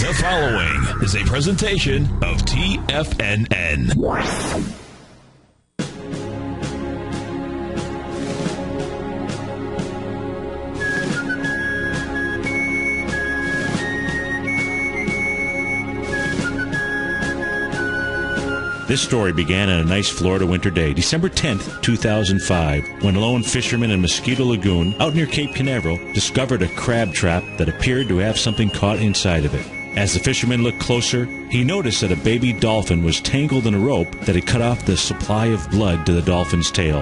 The following is a presentation of TFNN. This story began on a nice Florida winter day, December 10th, 2005, when a lone fisherman in Mosquito Lagoon, out near Cape Canaveral, discovered a crab trap that appeared to have something caught inside of it. As the fisherman looked closer, he noticed that a baby dolphin was tangled in a rope that had cut off the supply of blood to the dolphin's tail.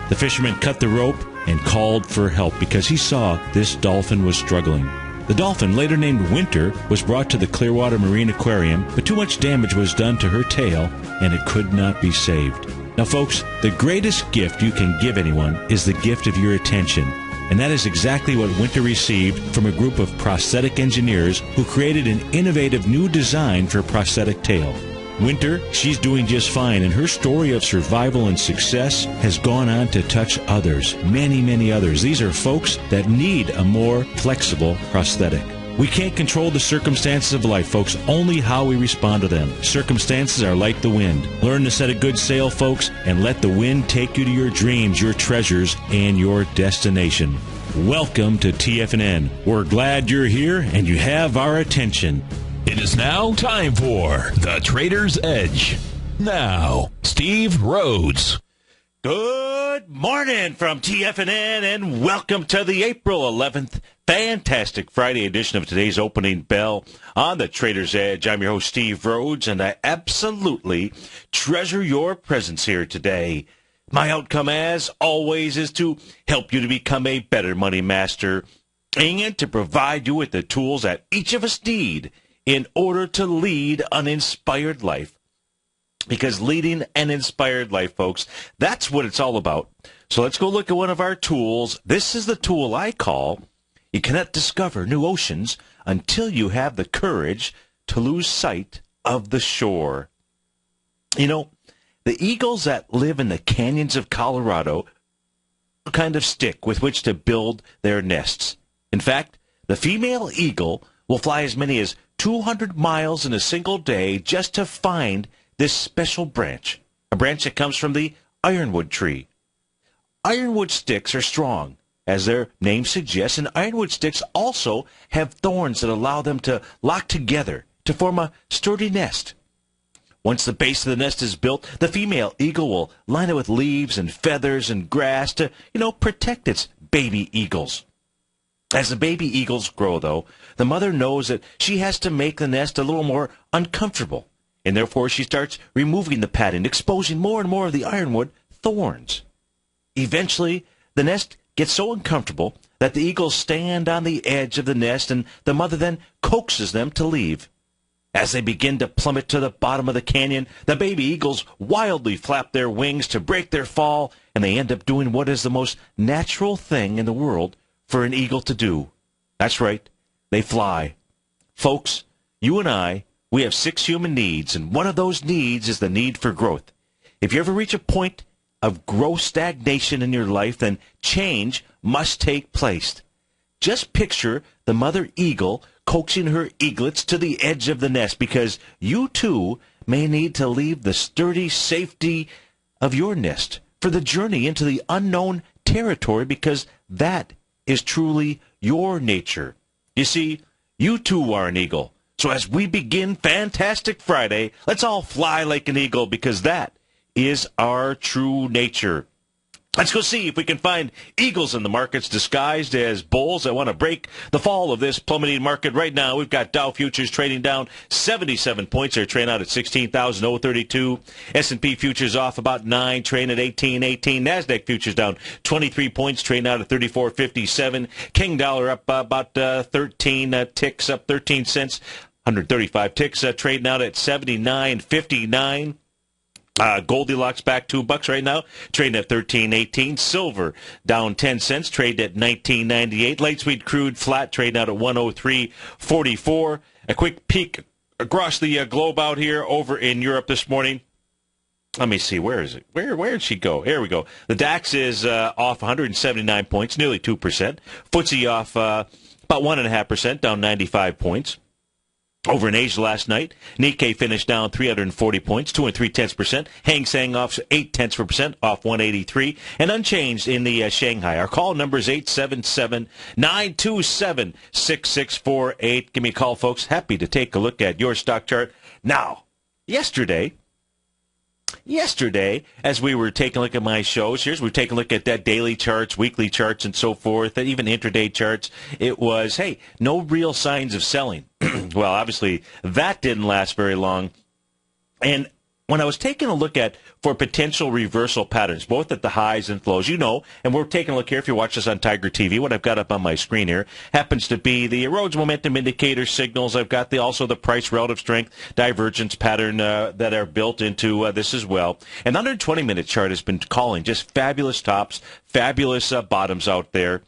The fisherman cut the rope and called for help because he saw this dolphin was struggling. The dolphin, later named Winter, was brought to the Clearwater Marine Aquarium, but too much damage was done to her tail, and it could not be saved. Now, folks, the greatest gift you can give anyone is the gift of your attention. And that is exactly what Winter received from a group of prosthetic engineers who created an innovative new design for a prosthetic tail. Winter, she's doing just fine, and her story of survival and success has gone on to touch others, many, many others. These are folks that need a more flexible prosthetic. We can't control the circumstances of life, folks, only how we respond to them. Circumstances are like the wind. Learn to set a good sail, folks, and let the wind take you to your dreams, your treasures, and your destination. Welcome to TFNN. We're glad you're here, and you have our attention. It is now time for The Trader's Edge. Now, Steve Rhodes. Good morning from TFNN, and welcome to the April 11th fantastic Friday edition of today's opening bell on The Trader's Edge. I'm your host, Steve Rhodes, and I absolutely treasure your presence here today. My outcome, as always, is to help you to become a better money master and to provide you with the tools that each of us need in order to lead an inspired life. Because leading an inspired life, folks, that's what it's all about. So let's go look at one of our tools. This is the tool I call, you cannot discover new oceans until you have the courage to lose sight of the shore. You know, the eagles that live in the canyons of Colorado are kind of stick with which to build their nests. In fact, the female eagle will fly as many as 200 miles in a single day just to find this special branch, a branch that comes from the ironwood tree. Ironwood sticks are strong, as their name suggests, and ironwood sticks also have thorns that allow them to lock together to form a sturdy nest. Once the base of the nest is built, the female eagle will line it with leaves and feathers and grass to, protect its baby eagles. As the baby eagles grow, though, the mother knows that she has to make the nest a little more uncomfortable, and therefore she starts removing the padding, exposing more and more of the ironwood thorns. Eventually, the nest gets so uncomfortable that the eagles stand on the edge of the nest, and the mother then coaxes them to leave. As they begin to plummet to the bottom of the canyon, the baby eagles wildly flap their wings to break their fall, and they end up doing what is the most natural thing in the world for an eagle to do. That's right, they fly. Folks, you and I, we have 6 human needs, and one of those needs is the need for growth. If you ever reach a point of growth stagnation in your life, then change must take place. Just picture the mother eagle coaxing her eaglets to the edge of the nest, because you too may need to leave the sturdy safety of your nest for the journey into the unknown territory, because that is truly your nature. You see, you too are an eagle. So as we begin Fantastic Friday, let's all fly like an eagle, because that is our true nature. Let's go see if we can find eagles in the markets disguised as bulls that want to break the fall of this plummeting market. Right now, we've got Dow futures trading down 77 points. They're trading out at 16,032. S&P futures off about 9, trading at 1818. NASDAQ futures down 23 points, trading out at 34.57. King dollar up about 13 ticks, up 13 cents. 135 ticks, trading out at 79.59. Goldilocks back $2 right now, trading at $13.18. Silver down 10 cents, trading at $19.98. Light sweet crude flat, trading out at $103.44. A quick peek across the globe out here over in Europe this morning. Let me see, where is it? Where did she go? Here we go. The DAX is off 179 points, nearly 2%. FTSE off about 1.5%, down 95 points. Over in Asia last night, Nikkei finished down 340 points, 2 3/10%. Hang Seng off 0.8%, off 183, and unchanged in the Shanghai. Our call number is 877-927-6648. Give me a call, folks. Happy to take a look at your stock chart. Now, yesterday, as we were taking a look at my shows, we were taking a look at that daily charts, weekly charts, and so forth, and even intraday charts. It was, hey, no real signs of selling. Well, obviously, that didn't last very long. And when I was taking a look for potential reversal patterns, both at the highs and lows, and we're taking a look here, if you watch this on TigerTV, what I've got up on my screen here happens to be the Rhodes momentum indicator signals. I've got also the price relative strength divergence pattern that are built into this as well. And the 120-minute chart has been calling just fabulous tops, fabulous bottoms out there.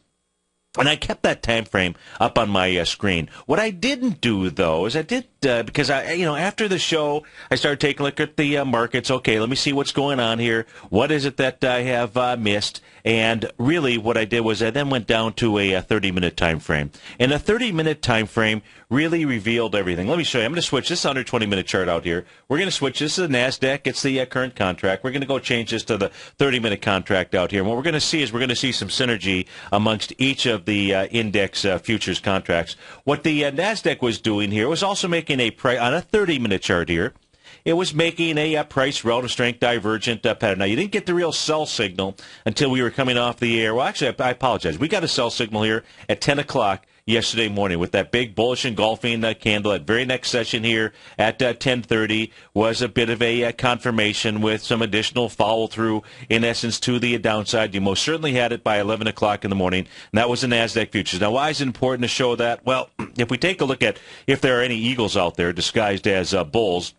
And I kept that time frame up on my screen. What I didn't do, though, is because after the show, I started taking a look at the markets. Okay, let me see what's going on here. What is it that I have missed? And really, what I did was I then went down to a 30-minute time frame. And a 30-minute time frame really revealed everything. Let me show you. I'm going to switch this 120-minute chart out here. We're going to switch. This is the NASDAQ. It's the current contract. We're going to go change this to the 30-minute contract out here. And what we're going to see is some synergy amongst each of the index futures contracts. What the NASDAQ was doing here was also making a price on a 30-minute chart here. It was making a price relative strength divergent pattern. Now, you didn't get the real sell signal until we were coming off the air. Well, actually, I apologize. We got a sell signal here at 10 o'clock yesterday morning with that big bullish engulfing candle. That very next session here at 10:30 was a bit of a confirmation with some additional follow-through, in essence, to the downside. You most certainly had it by 11 o'clock in the morning, and that was the NASDAQ futures. Now, why is it important to show that? Well, if we take a look at if there are any eagles out there disguised as bulls,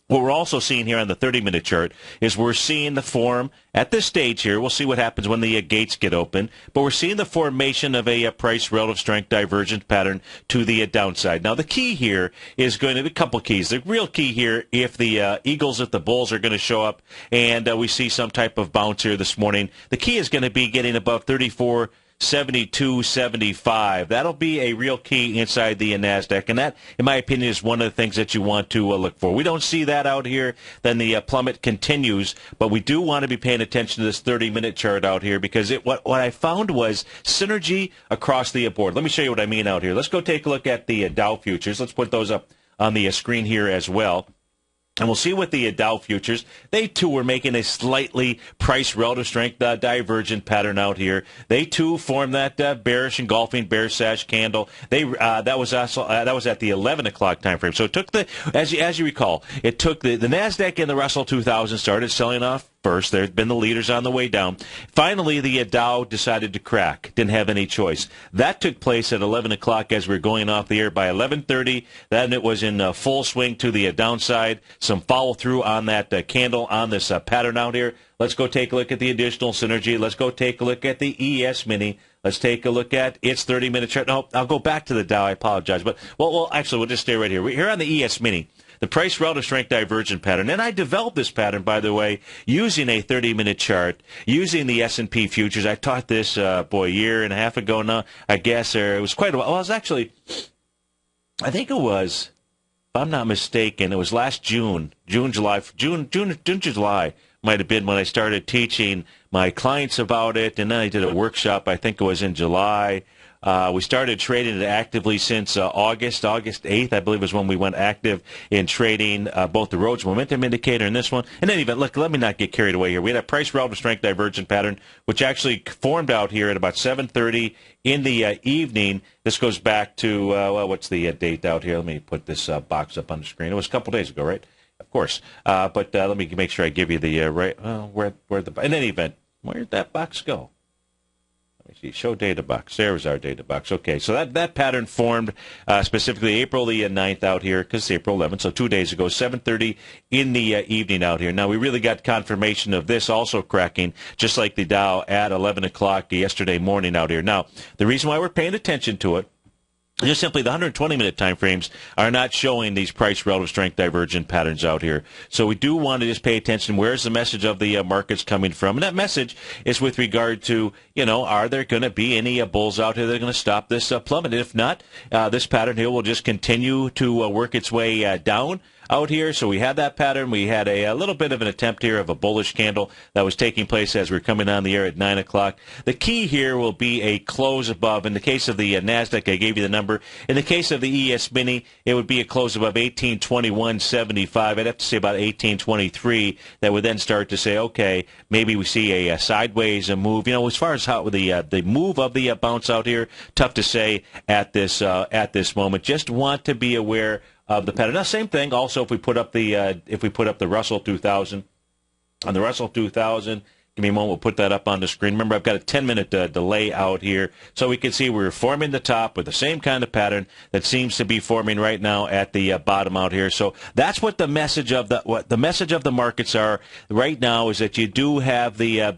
what we're also seeing here on the 30-minute chart is we're seeing the form at this stage here. We'll see what happens when the gates get open, but we're seeing the formation of a price relative strength divergent pattern to the downside. Now, the key here is going to be a couple keys. The real key here, if the eagles, if the bulls are going to show up and we see some type of bounce here this morning, the key is going to be getting above 34.7275. That'll be a real key inside the NASDAQ, and that, in my opinion, is one of the things that you want to look for. We don't see that out here, then the plummet continues, but we do want to be paying attention to this 30-minute chart out here because what I found was synergy across the board. Let me show you what I mean out here. Let's go take a look at the Dow futures. Let's put those up on the screen here as well. And we'll see what the Dow futures, they too were making a slightly price relative strength divergent pattern out here. They too formed that bearish engulfing bear sash candle. That was at the 11 o'clock time frame. So it took as you recall, it took the NASDAQ and the Russell 2000 started selling off first. There had been the leaders on the way down. Finally, the Dow decided to crack. Didn't have any choice. That took place at 11 o'clock as we were going off the air. By 11:30, then it was in full swing to the downside. Some follow-through on that candle on this pattern out here. Let's go take a look at the additional synergy. Let's go take a look at the ES Mini. Let's take a look at its 30-minute chart. No, I'll go back to the Dow. I apologize. But, we'll just stay right here. We're here on the ES Mini. The price relative strength divergent pattern. And I developed this pattern, by the way, using a 30-minute chart, using the S&P futures. I taught this, a year and a half ago now, I guess. Or it was quite a while. Well, it was actually, I think it was, if I'm not mistaken, it was last June, July might have been when I started teaching my clients about it. And then I did a workshop, I think it was in July. We started trading it actively since August 8th, I believe, was when we went active in trading both the Rhodes momentum indicator and this one. In any event, look, let me not get carried away here. We had a price relative strength divergent pattern, which actually formed out here at about 7:30 in the evening. This goes back to, what's the date out here? Let me put this box up on the screen. It was a couple days ago, right? Of course. But let me make sure I give you the right, in any event, where did that box go? Let me see. Show data box. There's our data box. Okay, so that pattern formed specifically April the 9th out here, because it's April 11th, so 2 days ago, 7:30 in the evening out here. Now, we really got confirmation of this also cracking, just like the Dow at 11 o'clock yesterday morning out here. Now, the reason why we're paying attention to it Just simply the 120-minute time frames are not showing these price relative strength divergent patterns out here. So we do want to just pay attention. Where's the message of the markets coming from? And that message is with regard to, are there going to be any bulls out here that are going to stop this plummet? If not, this pattern here will just continue to work its way down out here. So we had that pattern. We had a little bit of an attempt here of a bullish candle that was taking place as we were coming on the air at 9 o'clock. The key here will be a close above. In the case of the NASDAQ, I gave you the number. In the case of the ES Mini, it would be a close above 1821.75. I'd have to say about 1823. That would then start to say, okay, maybe we see a sideways move. As far as how the move of the bounce out here, tough to say at this moment. Just want to be aware of the pattern. Now, same thing. Also, if we put up the Russell 2000 on the Russell 2000, give me a moment. We'll put that up on the screen. Remember, I've got a 10-minute delay out here, so we can see we're forming the top with the same kind of pattern that seems to be forming right now at the bottom out here. So that's what the message of the markets are right now, is that you do have the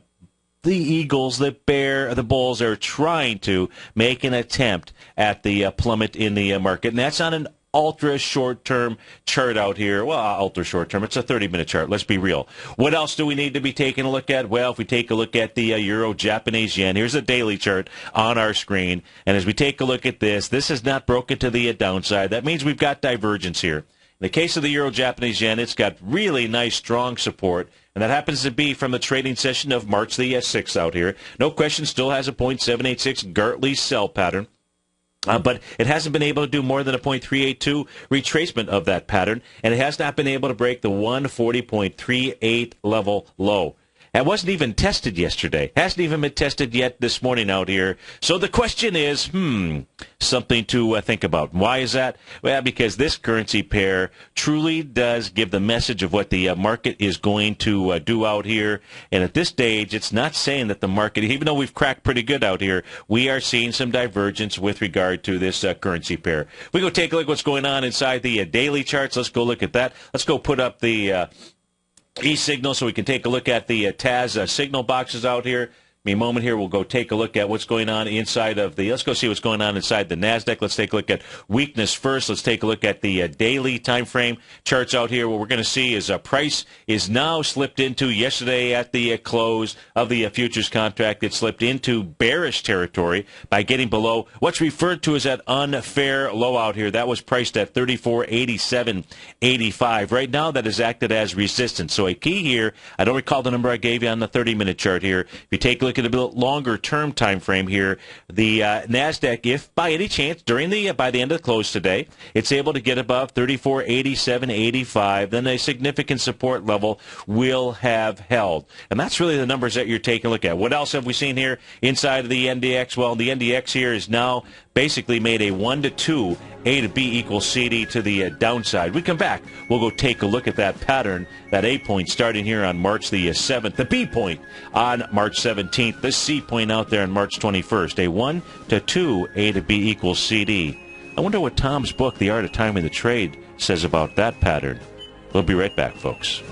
eagles, the bulls are trying to make an attempt at the plummet in the market, and that's on an ultra short-term chart out here. Well, ultra short-term. It's a 30-minute chart. Let's be real. What else do we need to be taking a look at? Well, if we take a look at the Euro Japanese yen, here's a daily chart on our screen. And as we take a look at this is not broken to the downside. That means we've got divergence here. In the case of the Euro Japanese yen, it's got really nice, strong support. And that happens to be from the trading session of March the 6th out here. No question, still has a 0.786 Gartley sell pattern. But it hasn't been able to do more than a 0.382 retracement of that pattern, and it has not been able to break the 140.38 level low. That wasn't even tested yesterday. Hasn't even been tested yet this morning out here. So the question is, something to think about. Why is that? Well, because this currency pair truly does give the message of what the market is going to do out here. And at this stage, it's not saying that the market, even though we've cracked pretty good out here, we are seeing some divergence with regard to this currency pair. We go take a look at what's going on inside the daily charts. Let's go look at that. Let's go put up the E-signal so we can take a look at the TAS signal boxes out here. Me a moment here, we'll go take a look at what's going on inside of let's go see what's going on inside the NASDAQ. Let's take a look at weakness first. Let's take a look at the daily time frame charts out here. What we're going to see is a price is now slipped into yesterday at the close of the futures contract. It slipped into bearish territory by getting below what's referred to as that unfair low out here. That was priced at 34.8785. Right now, that is acted as resistance. So a key here, I don't recall the number I gave you on the 30-minute chart here. If you take a look at a bit longer term time frame here, the NASDAQ, if by any chance by the end of the close today, it's able to get above 34.8785, then a significant support level will have held. And that's really the numbers that you're taking a look at. What else have we seen here inside of the NDX? Well, the NDX here is now basically made a 1 to 2, A to B equals CD to the downside. We come back, we'll go take a look at that pattern, that A point starting here on March the 7th, the B point on March 17th, the C point out there on March 21st, a 1 to 2, A to B equals CD. I wonder what Tom's book, The Art of Timing the Trade, says about that pattern. We'll be right back, folks.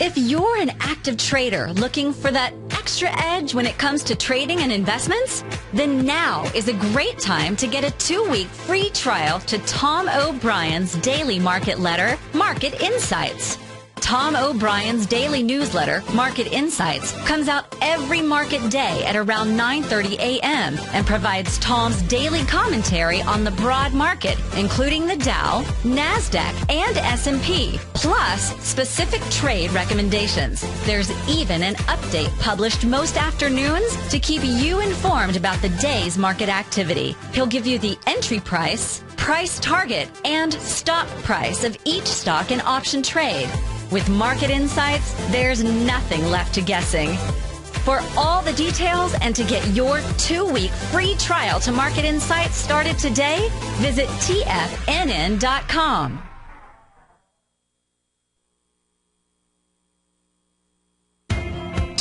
If you're an active trader looking for that extra edge when it comes to trading and investments, then now is a great time to get a 2-week free trial to Tom O'Brien's daily market letter, Market Insights. Tom O'Brien's daily newsletter, Market Insights, comes out every market day at around 9:30 a.m. and provides Tom's daily commentary on the broad market, including the Dow, NASDAQ, and S&P, plus specific trade recommendations. There's even an update published most afternoons to keep you informed about the day's market activity. He'll give you the entry price, price target, and stop price of each stock and option trade. With Market Insights, there's nothing left to guessing. For all the details and to get your 2-week free trial to Market Insights started today, visit TFNN.com.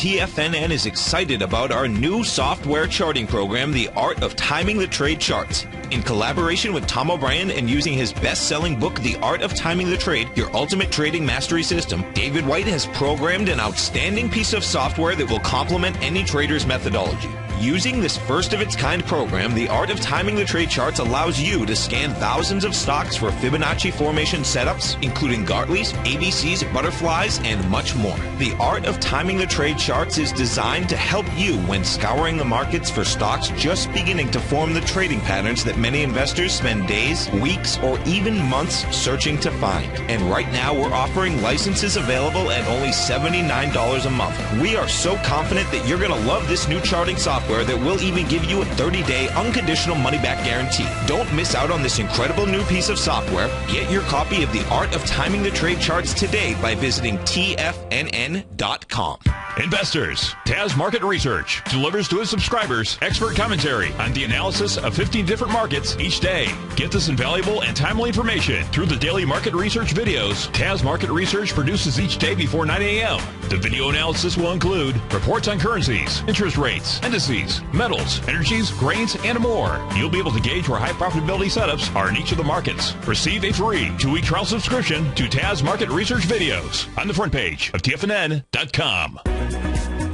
TFNN is excited about our new software charting program, The Art of Timing the Trade Charts. In collaboration with Tom O'Brien and using his best-selling book, The Art of Timing the Trade, Your Ultimate Trading Mastery System, David White has programmed an outstanding piece of software that will complement any trader's methodology. Using this first-of-its-kind program, The Art of Timing the Trade Charts allows you to scan thousands of stocks for Fibonacci formation setups, including Gartleys, ABCs, butterflies, and much more. The Art of Timing the Trade Charts is designed to help you when scouring the markets for stocks just beginning to form the trading patterns that many investors spend days, weeks, or even months searching to find. And right now, we're offering licenses available at only $79 a month. We are so confident that you're going to love this new charting software that will even give you a 30-day unconditional money-back guarantee. Don't miss out on this incredible new piece of software. Get your copy of The Art of Timing the Trade Charts today by visiting TFNN.com. Investors, Taz Market Research delivers to its subscribers expert commentary on the analysis of 15 different markets each day. Get this invaluable and timely information through the daily market research videos Taz Market Research produces each day before 9 a.m. The video analysis will include reports on currencies, interest rates, indices, metals, energies, grains, and more. You'll be able to gauge where high profitability setups are in each of the markets. Receive a free 2-week trial subscription to Taz Market Research videos on the front page of TFNN.com.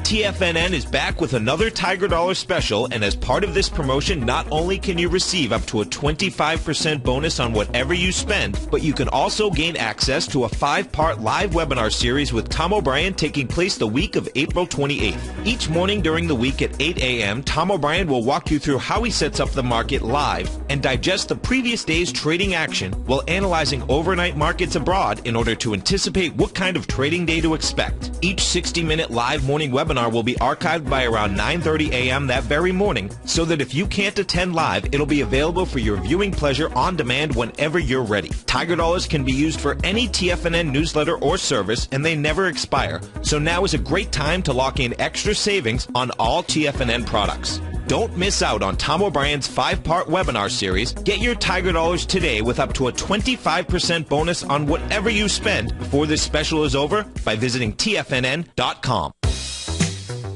TFNN is back with another Tiger Dollar special, and as part of this promotion, not only can you receive up to a 25% bonus on whatever you spend, but you can also gain access to a 5-part live webinar series with Tom O'Brien taking place the week of April 28th. Each morning during the week at 8 a.m., Tom O'Brien will walk you through how he sets up the market live and digest the previous day's trading action while analyzing overnight markets abroad in order to anticipate what kind of trading day to expect. Each 60-minute live morning webinar will be archived by around 9:30 a.m. that very morning, so that if you can't attend live, it'll be available for your viewing pleasure on demand whenever you're ready. Tiger Dollars can be used for any TFNN newsletter or service, and they never expire. So now is a great time to lock in extra savings on all TFNN products. Don't miss out on Tom O'Brien's 5-part webinar series. Get your Tiger Dollars today with up to a 25% bonus on whatever you spend before this special is over by visiting TFNN.com.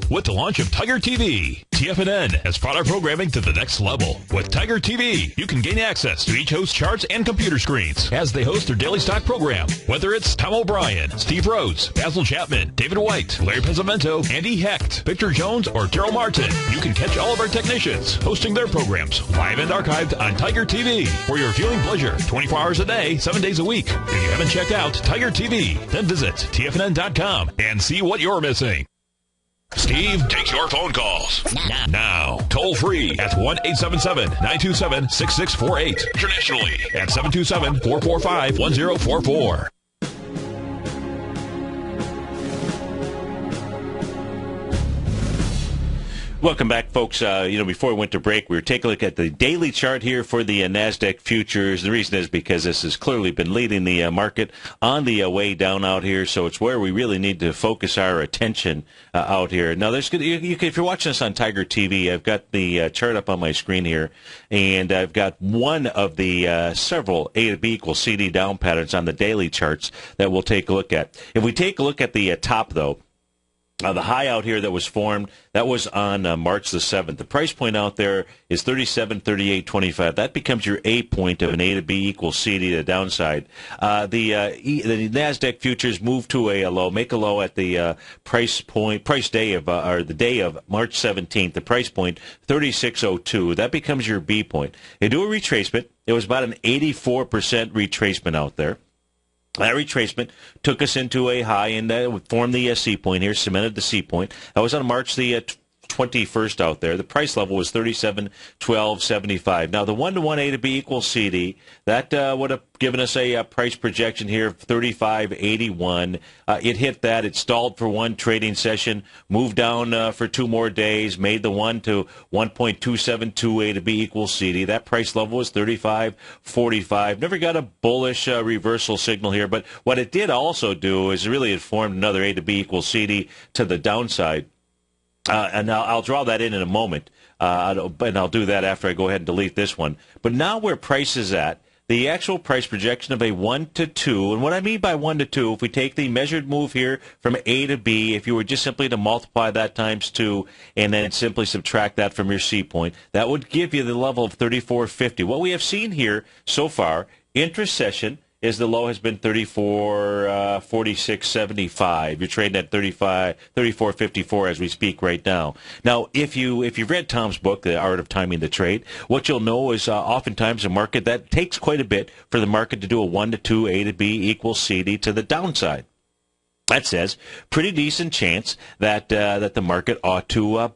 With the launch of TigerTV, TFNN has brought our programming to the next level. With TigerTV, you can gain access to each host's charts and computer screens as they host their daily stock program. Whether it's Tom O'Brien, Steve Rhodes, Basil Chapman, David White, Larry Pezzamento, Andy Hecht, Victor Jones, or Daryl Martin, you can catch all of our technicians hosting their programs live and archived on TigerTV for your viewing pleasure 24 hours a day, 7 days a week. If you haven't checked out TigerTV, then visit TFNN.com and see what you're missing. Steve takes your phone calls now. Toll free at 1-877-927-6648. Internationally at 727-445-1044. Welcome back, folks. Before we went to break, we were taking a look at the daily chart here for the NASDAQ futures. The reason is because this has clearly been leading the market on the way down out here, so it's where we really need to focus our attention out here. Now, if you're watching this on Tiger TV, I've got the chart up on my screen here, and I've got one of the several A to B equals CD down patterns on the daily charts that we'll take a look at. If we take a look at the top, though, the high out here that was formed, that was on March the 7th. The price point out there is 37.3825. That becomes your A point of an A to B equals CD to the downside. The NASDAQ futures move to a low, make a low at the day of March 17th. The price point, 36.02. That becomes your B point. They do a retracement. It was about an 84% retracement out there. That retracement took us into a high and formed the C point here, cemented the C point. That was on March the 21st out there. The price level was 37.1275. Now, the 1-to-1 A to B equals CD, that would have given us a price projection here of 35.81. It hit that. It stalled for one trading session, moved down for 2 more days, made the 1 to 1.272 A to B equals CD. That price level was 35.45. Never got a bullish reversal signal here, but what it did also do is really it formed another A to B equals CD to the downside. And I'll draw that in a moment, and I'll do that after I go ahead and delete this one. But now where price is at, the actual price projection of a 1 to 2. And what I mean by 1 to 2, if we take the measured move here from A to B, if you were just simply to multiply that times 2 and then simply subtract that from your C point, that would give you the level of 34.50. What we have seen here so far, intra-session, is the low has been 34.46.75. You're trading at 34.54 as we speak right now. Now, if you've read Tom's book, The Art of Timing the Trade, what you'll know is oftentimes a market that takes quite a bit for the market to do a 1 to 2, A to B equals CD to the downside. That says pretty decent chance that the market ought to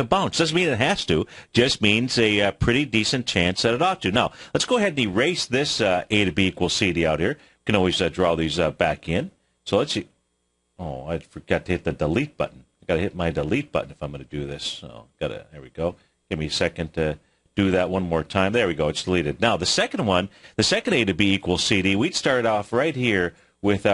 bounce. Doesn't mean it has to. Just means a pretty decent chance that it ought to. Now, let's go ahead and erase this A to B equals CD out here. You can always draw these back in. So let's see. Oh, I forgot to hit the delete button. I got to hit my delete button if I'm going to do this. So there we go. Give me a second to do that one more time. There we go. It's deleted. Now, the second one, the second A to B equals CD, we'd start off right here with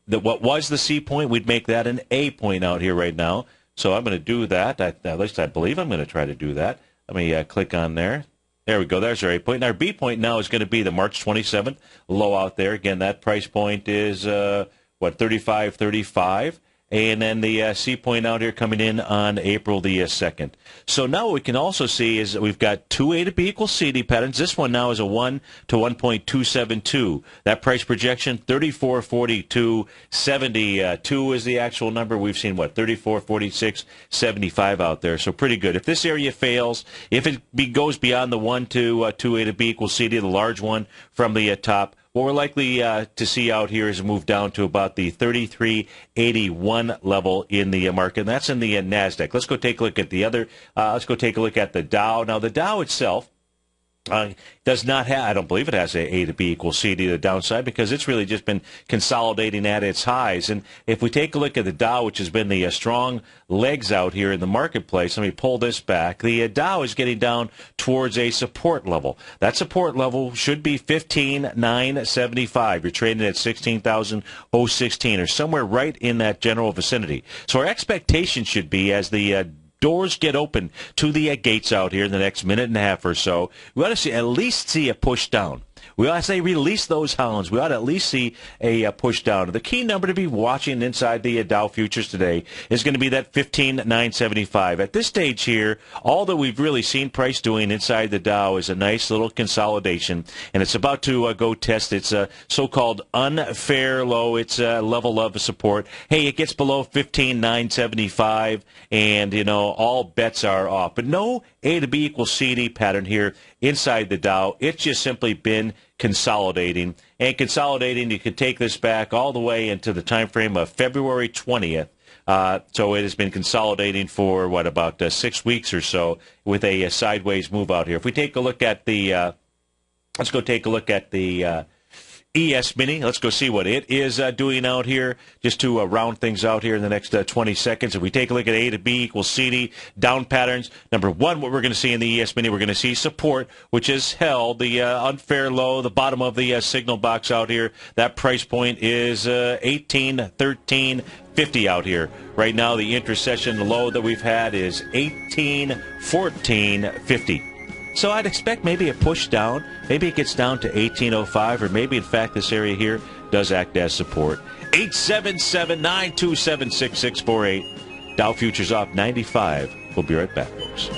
what was the C point. We'd make that an A point out here right now. So I'm going to do that. At least I believe I'm going to try to do that. Let me click on there. There we go. There's our A point. And our B point now is going to be the March 27th low out there. Again, that price point is, 35.35. And then the C point out here coming in on April the 2nd. So now what we can also see is that we've got two A to B equals CD patterns. This one now is a 1 to 1.272. That price projection, 34.42.72 is the actual number. We've seen, 34.46.75 out there. So pretty good. If this area fails, if it goes beyond the 1 to 2 A to B equals CD, the large one from the top, what we're likely to see out here is a move down to about the 33.81 level in the market, and that's in the NASDAQ. Let's go take a look at the other. Let's go take a look at the Dow. Now, the Dow itself does not have, I don't believe it has a to B equals CD to the downside, because it's really just been consolidating at its highs. And if we take a look at the Dow, which has been the strong legs out here in the marketplace, let me pull this back. The Dow is getting down towards a support level. That support level should be 15,975. You're trading at 16,016 or somewhere right in that general vicinity. So our expectation should be, as the doors get open to the gates out here in the next minute and a half or so, we ought to at least see a push down. We ought to say release those hounds. We ought to at least see a push down. The key number to be watching inside the Dow futures today is going to be that 15,975. At this stage here, all that we've really seen price doing inside the Dow is a nice little consolidation, and it's about to go test its so-called unfair low, its level of support. Hey, it gets below 15,975, and, all bets are off. But no A to B equals CD pattern here inside the Dow. It's just simply been consolidating. And consolidating, you could take this back all the way into the time frame of February 20th. So it has been consolidating for, about 6 weeks or so, with a sideways move out here. If we take a look at the, let's go take a look at the ES Mini. Let's go see what it is doing out here, just to round things out here in the next 20 seconds. If we take a look at A to B equals CD, down patterns, number one, what we're going to see in the ES Mini, we're going to see support, which is held, the unfair low, the bottom of the signal box out here. That price point is 18.13.50 out here. Right now, the inter-session low that we've had is 18.14.50. So I'd expect maybe a push down. Maybe it gets down to 18.05, or maybe, in fact, this area here does act as support. 877-927-6648. Dow futures off 95. We'll be right back, folks.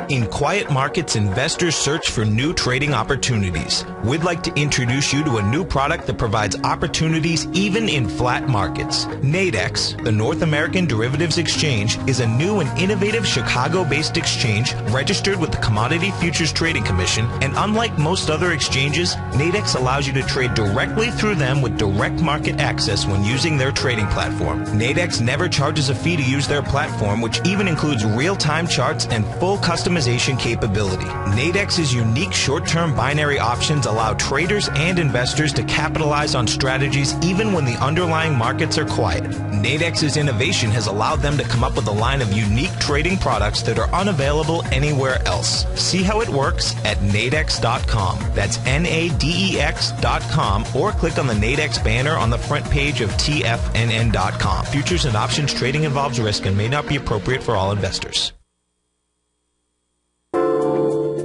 In quiet markets, investors search for new trading opportunities. We'd like to introduce you to a new product that provides opportunities even in flat markets. Nadex, the North American Derivatives Exchange, is a new and innovative Chicago-based exchange registered with the Commodity Futures Trading Commission, and unlike most other exchanges, Nadex allows you to trade directly through them with direct market access when using their trading platform. Nadex never charges a fee to use their platform, which even includes real-time charts and full custom optimization capability. Nadex's unique short-term binary options allow traders and investors to capitalize on strategies even when the underlying markets are quiet. Nadex's innovation has allowed them to come up with a line of unique trading products that are unavailable anywhere else. See how it works at nadex.com. That's NADEX.com, or click on the Nadex banner on the front page of TFNN.com. Futures and options trading involves risk and may not be appropriate for all investors.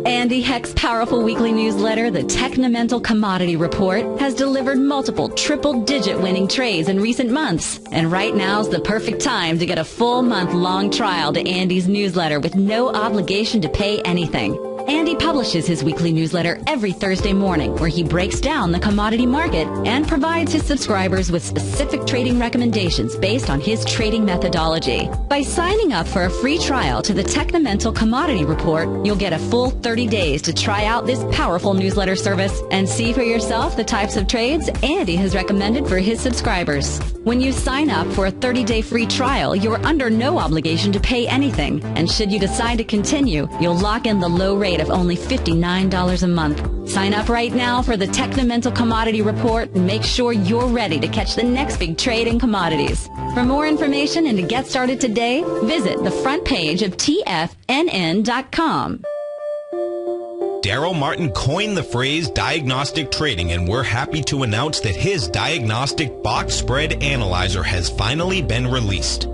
Andy Heck's powerful weekly newsletter, the Technomental Commodity Report, has delivered multiple triple-digit winning trades in recent months. And right now's the perfect time to get a full month-long trial to Andy's newsletter with no obligation to pay anything. Andy publishes his weekly newsletter every Thursday morning, where he breaks down the commodity market and provides his subscribers with specific trading recommendations based on his trading methodology. By signing up for a free trial to the Technomental Commodity Report, you'll get a full 30 days to try out this powerful newsletter service and see for yourself the types of trades Andy has recommended for his subscribers. When you sign up for a 30-day free trial, you're under no obligation to pay anything. And should you decide to continue, you'll lock in the low rate of only $59 a month. Sign up right now for the Technomental Commodity Report and make sure you're ready to catch the next big trade in commodities. For more information and to get started today, visit the front page of TFNN.com. Daryl Martin coined the phrase diagnostic trading, and we're happy to announce that his diagnostic box spread analyzer has finally been released.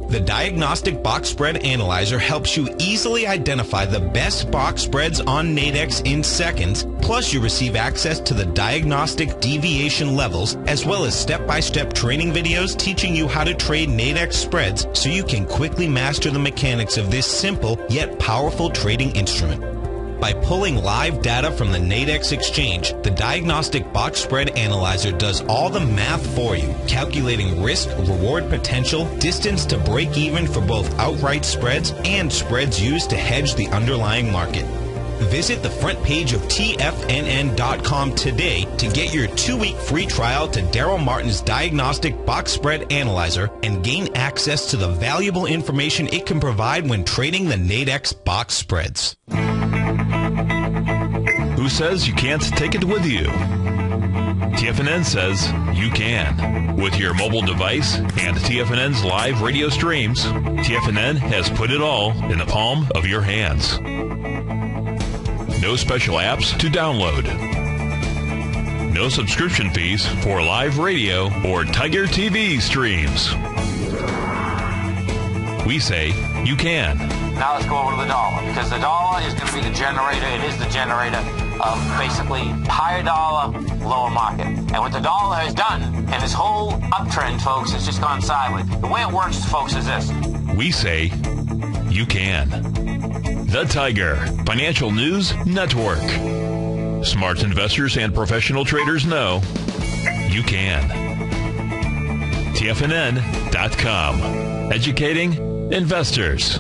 The Diagnostic Box Spread Analyzer helps you easily identify the best box spreads on Nadex in seconds, plus you receive access to the diagnostic deviation levels, as well as step-by-step training videos teaching you how to trade Nadex spreads so you can quickly master the mechanics of this simple yet powerful trading instrument. By pulling live data from the Nadex exchange, the Diagnostic Box Spread Analyzer does all the math for you, calculating risk, reward potential, distance to break even for both outright spreads and spreads used to hedge the underlying market. Visit the front page of TFNN.com today to get your 2-week free trial to Daryl Martin's Diagnostic Box Spread Analyzer and gain access to the valuable information it can provide when trading the Nadex box spreads. Who says you can't take it with you? TFNN says you can. With your mobile device and TFNN's live radio streams, TFNN has put it all in the palm of your hands. No special apps to download. No subscription fees for live radio or TigerTV streams. We say you can. Now let's go over to the dollar, because the dollar is going to be the generator. It is the generator of basically higher dollar, lower market. And what the dollar has done, and this whole uptrend, folks, has just gone sideways. The way it works, folks, is this. We say you can. The Tiger Financial News Network. Smart investors and professional traders know you can. TFNN.com. Educating investors.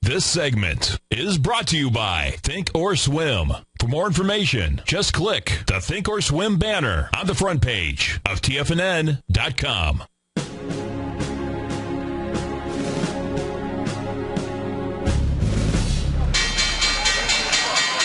This segment is brought to you by Think or Swim. For more information, just click the Think or Swim banner on the front page of TFNN.com.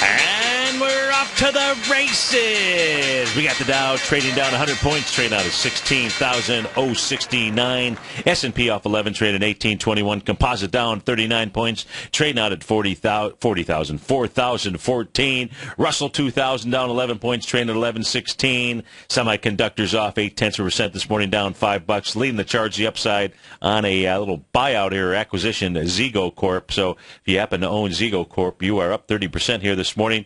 And we're off to the races. We got the Dow trading down 100 points, trading out at 16,069. S&P off 11, trading 1821. Composite down 39 points, trading out at 4,014. Russell 2,000 down 11 points, trading at 1116. Semiconductors off 0.8% this morning, down $5. Leading the charge, the upside on a little buyout here, acquisition, Zego Corp. So if you happen to own Zego Corp, you are up 30% here this morning.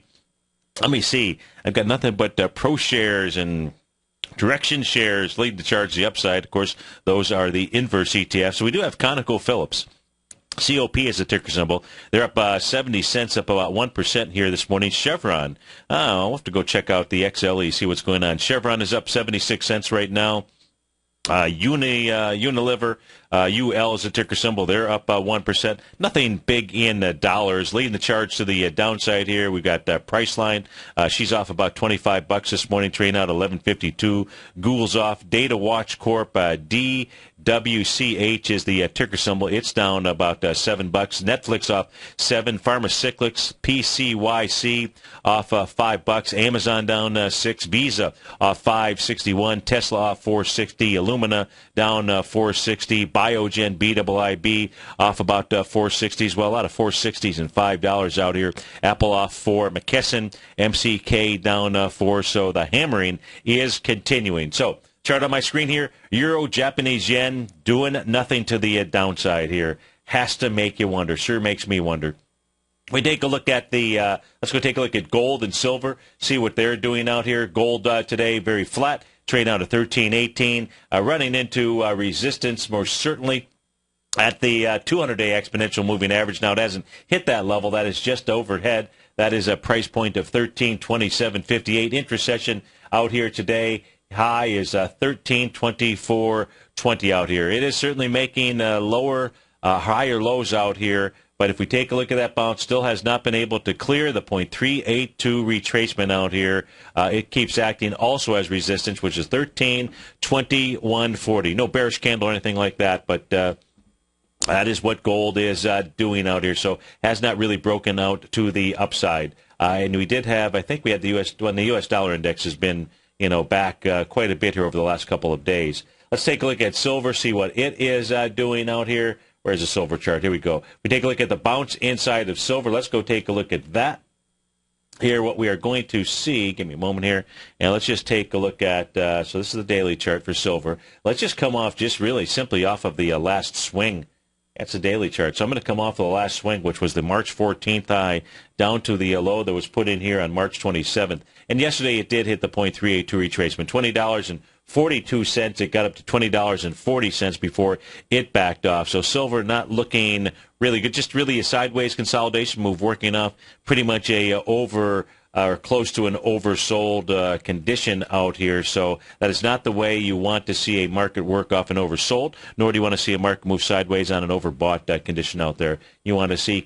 Let me see. I've got nothing but Pro Shares and Direction Shares lead the charge the upside. Of course, those are the inverse ETFs. So we do have ConocoPhillips. COP is the ticker symbol. They're up 70 cents, up about 1% here this morning. Chevron, I'll have to go check out the XLE, see what's going on. Chevron is up 76 cents right now. Unilever, UL is a ticker symbol. They're up 1%. Nothing big in dollars. Leading the charge to the downside here, we've got Priceline. She's off about $25 this morning, trading out 11.52. Google's off. Data Watch Corp, DWS WCH is the ticker symbol. It's down about $7. Netflix off 7. Pharmacyclics, PCYC off $5. Amazon down 6. Visa off 5.61. Tesla off 4.60. Illumina down 4.60. Biogen, BIIB off about 4.60 as well. A lot of 4.60s and $5 out here. Apple off 4. McKesson, MCK down 4. So the hammering is continuing. So chart on my screen here, Euro, Japanese yen, doing nothing to the downside here. Has to make you wonder. Sure makes me wonder. We take a look at let's go take a look at gold and silver, see what they're doing out here. Gold today, very flat, trade out of 13.18, running into resistance most certainly at the 200-day exponential moving average. Now, it hasn't hit that level. That is just overhead. That is a price point of 13.2758. Intra-session out here today. High is 13.2420 out here. It is certainly making higher lows out here. But if we take a look at that bounce, still has not been able to clear the 0.382 retracement out here. It keeps acting also as resistance, which is 13.2140. No bearish candle or anything like that, but that is what gold is doing out here. So has not really broken out to the upside. And we did have, I think we had the U.S. dollar index has been back quite a bit here over the last couple of days. Let's take a look at silver, see what it is doing out here. Where's the silver chart? Here we go. We take a look at the bounce inside of silver. Let's go take a look at that. Here, what we are going to see, give me a moment here, and let's just take a look at, so this is the daily chart for silver. Let's just come off just really simply off of the last swing. That's the daily chart. So I'm going to come off of the last swing, which was the March 14th high, down to the low that was put in here on March 27th. And yesterday it did hit the 0.382 retracement, $20.42. It got up to $20.40 before it backed off. So silver not looking really good, just really a sideways consolidation move, working off pretty much a or close to an oversold condition out here. So that is not the way you want to see a market work off an oversold, nor do you want to see a market move sideways on an overbought condition out there. You want to see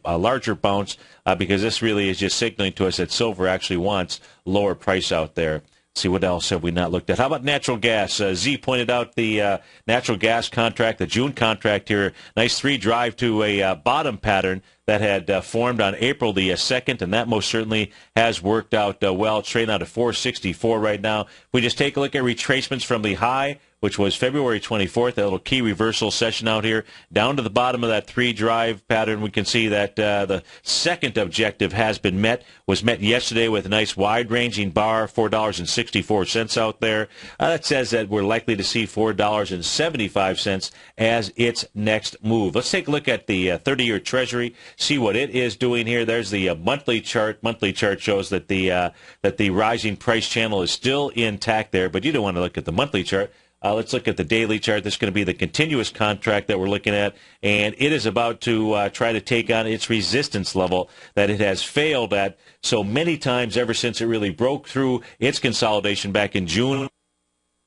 a larger bounce because this really is just signaling to us that silver actually wants lower price out there. See, what else have we not looked at? How about natural gas? Z pointed out the natural gas contract, the June contract here. Nice three drive to a bottom pattern that had formed on April the 2nd, and that most certainly has worked out well. It's trading out of 464 right now. If we just take a look at retracements from the high, which was February 24th, a little key reversal session out here, down to the bottom of that three-drive pattern, we can see that the second objective has been met, was met yesterday with a nice wide-ranging bar, $4.64 out there. That says that we're likely to see $4.75 as its next move. Let's take a look at the 30-year Treasury, see what it is doing here. There's the monthly chart. Monthly chart shows that the rising price channel is still intact there, but you don't want to look at the monthly chart. Let's look at the daily chart. This is going to be the continuous contract that we're looking at, and it is about to try to take on its resistance level that it has failed at so many times ever since it really broke through its consolidation back in June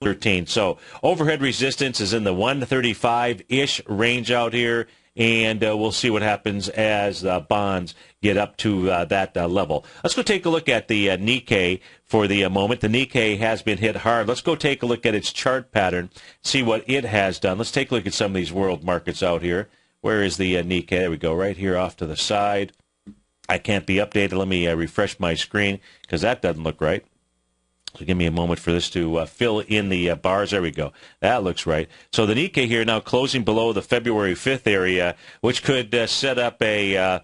13. So overhead resistance is in the 135-ish range out here, and we'll see what happens as bonds get up to that level. Let's go take a look at the Nikkei for the moment. The Nikkei has been hit hard. Let's go take a look at its chart pattern, see what it has done. Let's take a look at some of these world markets out here. Where is the Nikkei? There we go, right here off to the side. I can't be updated. Let me refresh my screen because that doesn't look right. So give me a moment for this to fill in the bars. There we go. That looks right. So the Nikkei here now closing below the February 5th area, which could set up a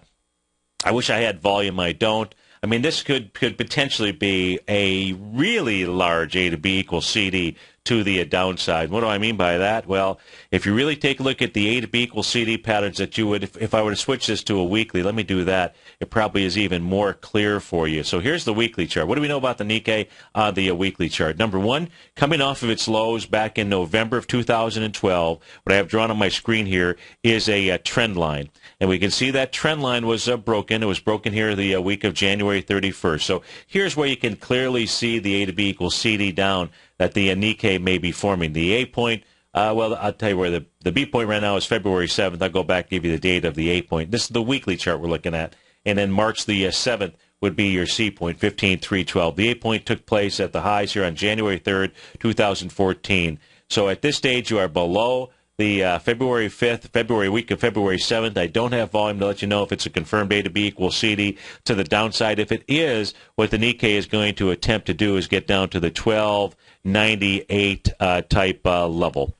I wish I had volume. I don't. I mean, this could potentially be a really large A to B equals CD to the downside. What do I mean by that? Well, if you really take a look at the A to B equals CD patterns that you would, if I were to switch this to a weekly, let me do that. It probably is even more clear for you. So here's the weekly chart. What do we know about the Nikkei on the weekly chart? Number one, coming off of its lows back in November of 2012, what I have drawn on my screen here is a trend line. And we can see that trend line was broken. It was broken here the week of January 31st. So here's where you can clearly see the A to B equals CD down that the Nikkei may be forming. The A point, well, I'll tell you where the B point right now is February 7th. I'll go back and give you the date of the A point. This is the weekly chart we're looking at. And then March the 7th would be your C point, 15,312. The A point took place at the highs here on January 3rd, 2014. So at this stage, you are below the February 5th, February week of February 7th. I don't have volume to let you know if it's a confirmed A to B equals CD to the downside. If it is, what the Nikkei is going to attempt to do is get down to the 1298 type level.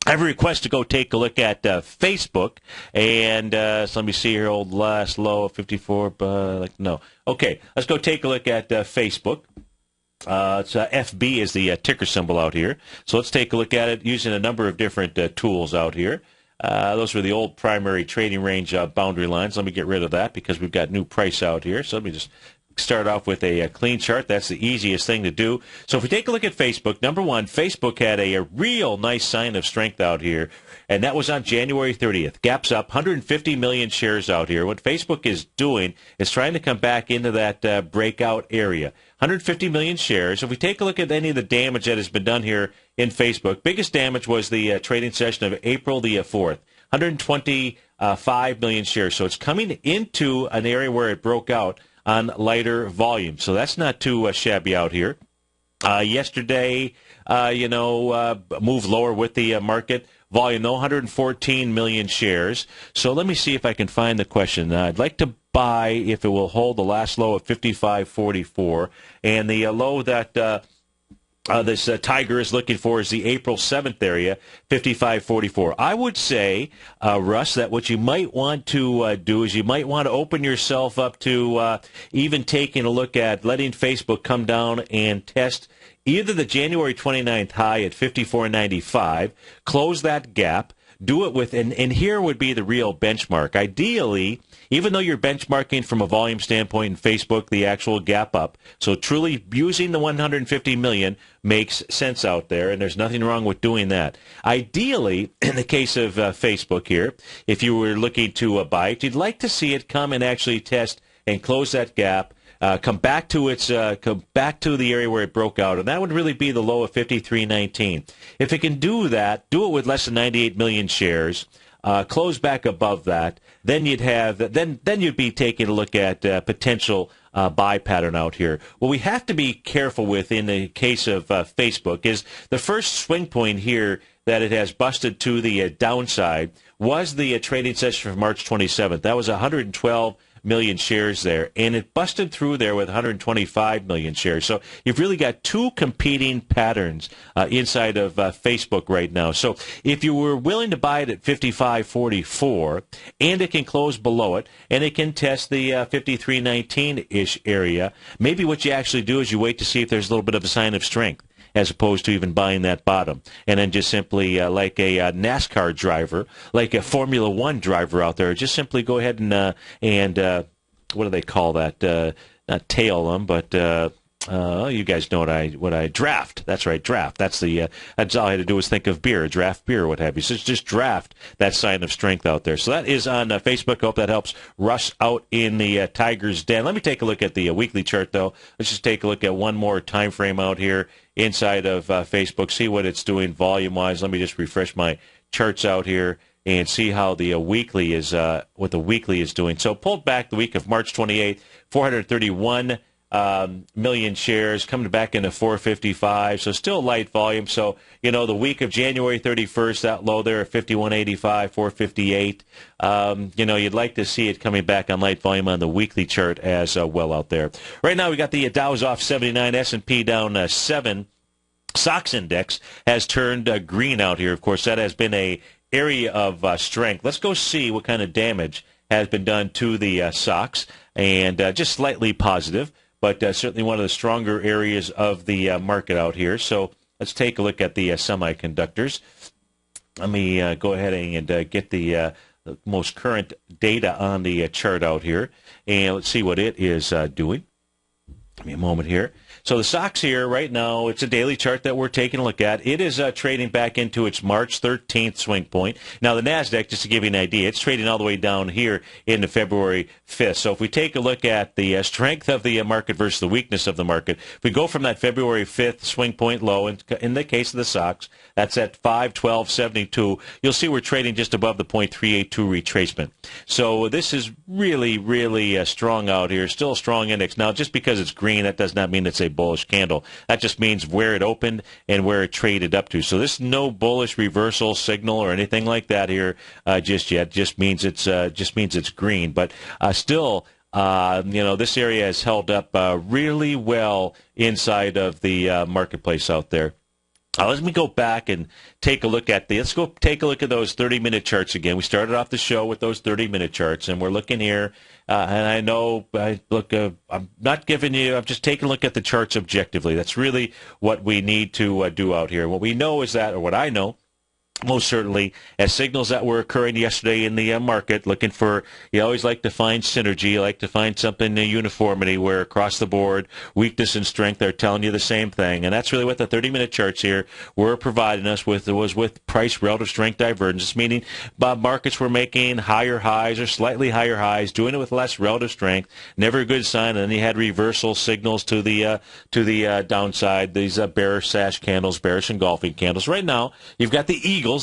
I have a request to go take a look at Facebook, and so let me see here, old last low of 54, no. Okay, let's go take a look at Facebook. It's FB is the ticker symbol out here. So let's take a look at it using a number of different tools out here. Those were the old primary trading range boundary lines. Let me get rid of that because we've got new price out here. So let me just start off with a clean chart. That's the easiest thing to do. So if we take a look at Facebook, number one, Facebook had a real nice sign of strength out here, and that was on January 30th. Gaps up, 150 million shares out here. What Facebook is doing is trying to come back into that breakout area. 150 million shares. If we take a look at any of the damage that has been done here in Facebook, biggest damage was the trading session of April the 4th. 125 million shares. So it's coming into an area where it broke out on lighter volume. So that's not too shabby out here. Yesterday, moved lower with the market volume, though, 114 million shares. So let me see if I can find the question. I'd like to buy if it will hold the last low of 55.44, and the low that this Tiger is looking for is the April 7th area, 55.44. I would say, Russ, that what you might want to do is you might want to open yourself up to even taking a look at letting Facebook come down and test either the January 29th high at 54.95, close that gap, do it with, and here would be the real benchmark. Ideally, even though you're benchmarking from a volume standpoint in Facebook, the actual gap up, so truly using the 150 million makes sense out there, and there's nothing wrong with doing that. Ideally, in the case of Facebook here, if you were looking to buy it, you'd like to see it come and actually test and close that gap, come back to the area where it broke out, and that would really be the low of 53.19. If it can do that, do it with less than 98 million shares. Close back above that, then you'd be taking a look at potential buy pattern out here. What we have to be careful with in the case of Facebook is the first swing point here that it has busted to the downside was the trading session from March 27th. That was 112 million shares there, and it busted through there with 125 million shares. So you've really got two competing patterns inside of Facebook right now. So if you were willing to buy it at 55.44, and it can close below it, and it can test the 53.19-ish area, maybe what you actually do is you wait to see if there's a little bit of a sign of strength, as opposed to even buying that bottom. And then just simply, like a NASCAR driver, like a Formula One driver out there, just simply go ahead and what do they call that? Not tail them, but you guys know what I draft. That's right, draft. That's all I had to do was think of beer, draft beer, what have you. So just draft that sign of strength out there. So that is on Facebook. Hope that helps Russ out in the Tiger's Den. Let me take a look at the weekly chart, though. Let's just take a look at one more time frame out here inside of Facebook, see what it's doing volume-wise. Let me just refresh my charts out here and see how the weekly is, what the weekly is doing. So pulled back the week of March 28th, 431 million shares, coming back into 455, so still light volume. So, the week of January 31st, that low there at 51.85, 458, you'd like to see it coming back on light volume on the weekly chart as well out there. Right now, we got the Dow's off 79, S&P down 7. SOX index has turned green out here. Of course, that has been a area of strength. Let's go see what kind of damage has been done to the SOX, and just slightly positive, but certainly one of the stronger areas of the market out here. So let's take a look at the semiconductors. Let me go ahead and get the most current data on the chart out here, and let's see what it is doing. Give me a moment here. So the SOX here right now, it's a daily chart that we're taking a look at. It is trading back into its March 13th swing point. Now the NASDAQ, just to give you an idea, it's trading all the way down here into February 5th. So if we take a look at the strength of the market versus the weakness of the market, if we go from that February 5th swing point low, in the case of the SOX, that's at 512.72, you'll see we're trading just above the 0.382 retracement. So this is really, really strong out here, still a strong index. Now, just because it's green, that does not mean it's a bullish candle. That just means where it opened and where it traded up to. So there's no bullish reversal signal or anything like that here just yet. Just means it's green, but still. This area has held up really well inside of the marketplace out there. Let me go back and take a look at let's go take a look at those 30-minute charts again. We started off the show with those 30-minute charts, and we're looking here. And I know, I'm not giving you, I'm just taking a look at the charts objectively. That's really what we need to do out here. What we know is that, or what I know, most certainly, as signals that were occurring yesterday in the market, looking for, you always like to find synergy, you like to find something in uniformity where across the board, weakness and strength are telling you the same thing. And that's really what the 30-minute charts here were providing us with. It was with price relative strength divergence, meaning markets were making higher highs or slightly higher highs, doing it with less relative strength. Never a good sign. And then you had reversal signals to the downside, these bearish sash candles, bearish engulfing candles. Right now, you've got the eaglets,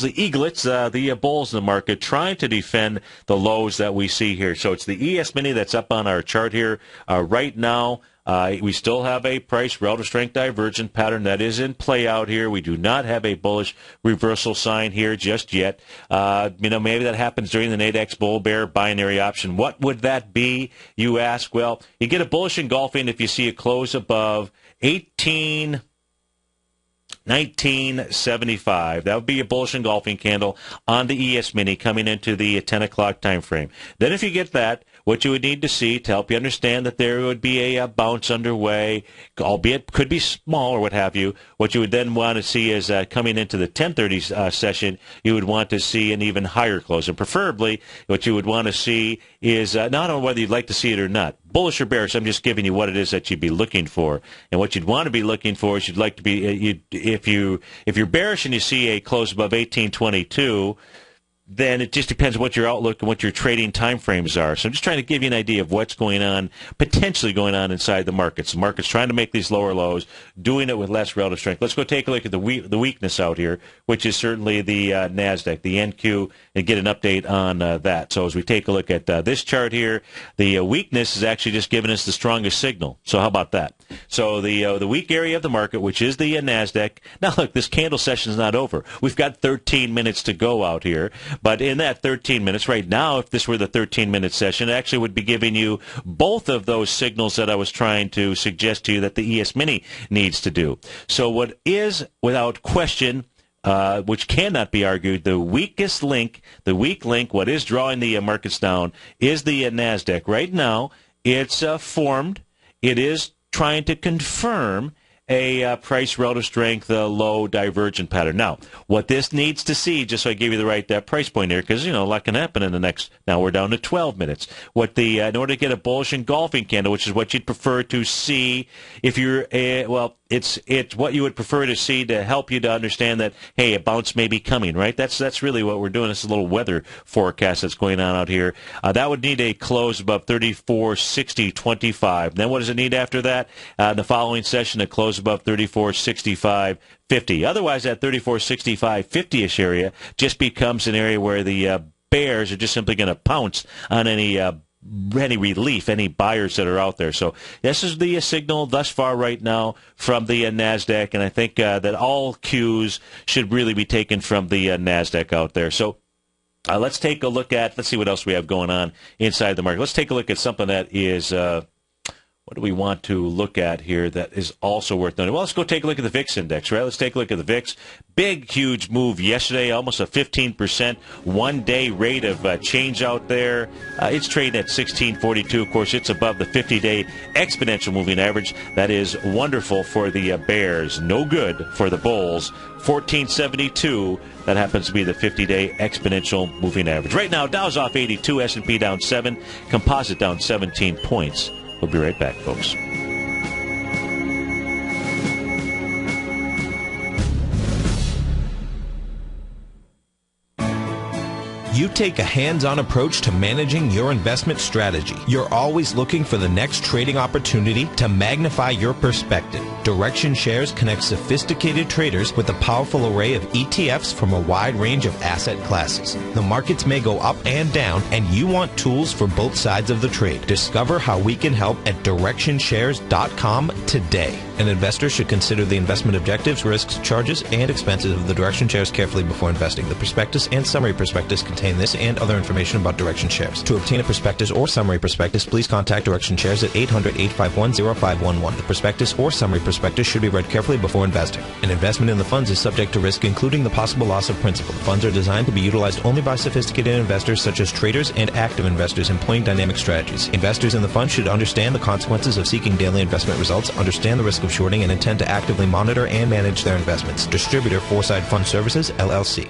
the bulls in the market trying to defend the lows that we see here. So it's the ES Mini that's up on our chart here right now. We still have a price relative strength divergent pattern that is in play out here. We do not have a bullish reversal sign here just yet. Maybe that happens during the Nadex bull bear binary option. What would that be, you ask? Well, you get a bullish engulfing if you see a close above 1975. That would be a bullish engulfing candle on the ES Mini coming into the 10 o'clock time frame. Then if you get that, what you would need to see to help you understand that there would be a bounce underway, albeit could be small or what have you, what you would then want to see is coming into the 10:30 session, you would want to see an even higher close. And preferably, what you would want to see is not on whether you'd like to see it or not. Bullish or bearish, I'm just giving you what it is that you'd be looking for. And what you'd want to be looking for is you'd like to be, if you're bearish and you see a close above 1822, then it just depends what your outlook and what your trading time frames are. So I'm just trying to give you an idea of what's going on, potentially going on inside the markets. The market's trying to make these lower lows, doing it with less relative strength. Let's go take a look at the weakness out here, which is certainly the NASDAQ, the NQ, and get an update on that. So as we take a look at this chart here, the weakness is actually just giving us the strongest signal. So how about that? So the weak area of the market, which is the NASDAQ. Now look, this candle session is not over. We've got 13 minutes to go out here. But in that 13 minutes, right now, if this were the 13-minute session, it actually would be giving you both of those signals that I was trying to suggest to you that the ES Mini needs to do. So what is, without question, which cannot be argued, the weakest link, the weak link, what is drawing the markets down, is the NASDAQ. Right now, it's formed. It is trying to confirm a price relative strength low divergent pattern. Now, what this needs to see, just so I gave you the right price point here, because a lot can happen in the next. Now we're down to 12 minutes. In order to get a bullish engulfing candle, which is what you'd prefer to see, if you're it's what you would prefer to see to help you to understand that, hey, a bounce may be coming, right? That's really what we're doing. This is a little weather forecast that's going on out here. That would need a close above 34.60.25. Then what does it need after that? In the following session, a close above 34.65.50. Otherwise, that 34.65.50-ish area just becomes an area where the bears are just simply going to pounce on any relief, any buyers that are out there. So this is the signal thus far right now from the NASDAQ, and I think that all cues should really be taken from the NASDAQ out there. So let's take a look at, let's see what else we have going on inside the market. Let's take a look at something that is, what do we want to look at here that is also worth noting? Well, let's go take a look at the VIX index, right? Let's take a look at the VIX. Big, huge move yesterday, almost a 15% one-day rate of change out there. It's trading at 1642. Of course, it's above the 50-day exponential moving average. That is wonderful for the bears. No good for the bulls. 1472. That happens to be the 50-day exponential moving average. Right now, Dow's off 82, S&P down 7, Composite down 17 points. We'll be right back, folks. You take a hands-on approach to managing your investment strategy. You're always looking for the next trading opportunity to magnify your perspective. Direction Shares connects sophisticated traders with a powerful array of ETFs from a wide range of asset classes. The markets may go up and down, and you want tools for both sides of the trade. Discover how we can help at DirectionShares.com today. An investor should consider the investment objectives, risks, charges, and expenses of the Direction shares carefully before investing. The prospectus and summary prospectus contain this and other information about Direction shares. To obtain a prospectus or summary prospectus, please contact Direction shares at 800-851-0511. The prospectus or summary prospectus should be read carefully before investing. An investment in the funds is subject to risk, including the possible loss of principal. The funds are designed to be utilized only by sophisticated investors such as traders and active investors employing dynamic strategies. Investors in the fund should understand the consequences of seeking daily investment results, understand the risk of shorting, and intend to actively monitor and manage their investments. Distributor Foreside Fund Services, LLC.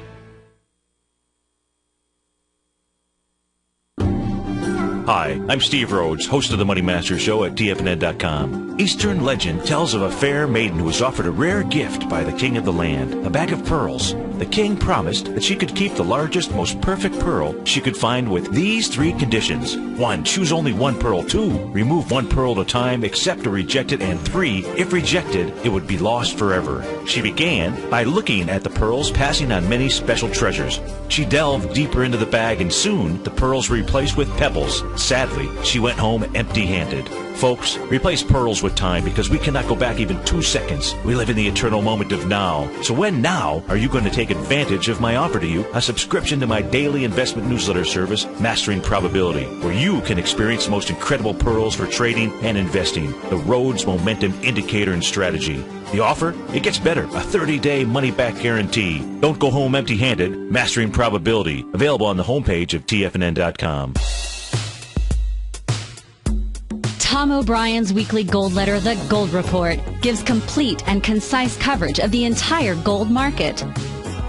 Hi, I'm Steve Rhodes, host of the Money Master Show at TFNN.com. Eastern legend tells of a fair maiden who was offered a rare gift by the king of the land, a bag of pearls. The king promised that she could keep the largest, most perfect pearl she could find with these 3 conditions. 1, choose only 1 pearl. 2, remove 1 pearl at a time, accept or reject it. And 3, if rejected, it would be lost forever. She began by looking at the pearls, passing on many special treasures. She delved deeper into the bag, and soon the pearls were replaced with pebbles. Sadly, she went home empty-handed. Folks, replace pearls with time, because we cannot go back even 2 seconds. We live in the eternal moment of now. So when now are you going to take advantage of my offer to you, a subscription to my daily investment newsletter service, Mastering Probability, where you can experience the most incredible pearls for trading and investing, the Rhodes Momentum Indicator and Strategy. The offer? It gets better. A 30-day money-back guarantee. Don't go home empty-handed. Mastering Probability. Available on the homepage of TFNN.com. Tom O'Brien's weekly gold letter, The Gold Report, gives complete and concise coverage of the entire gold market.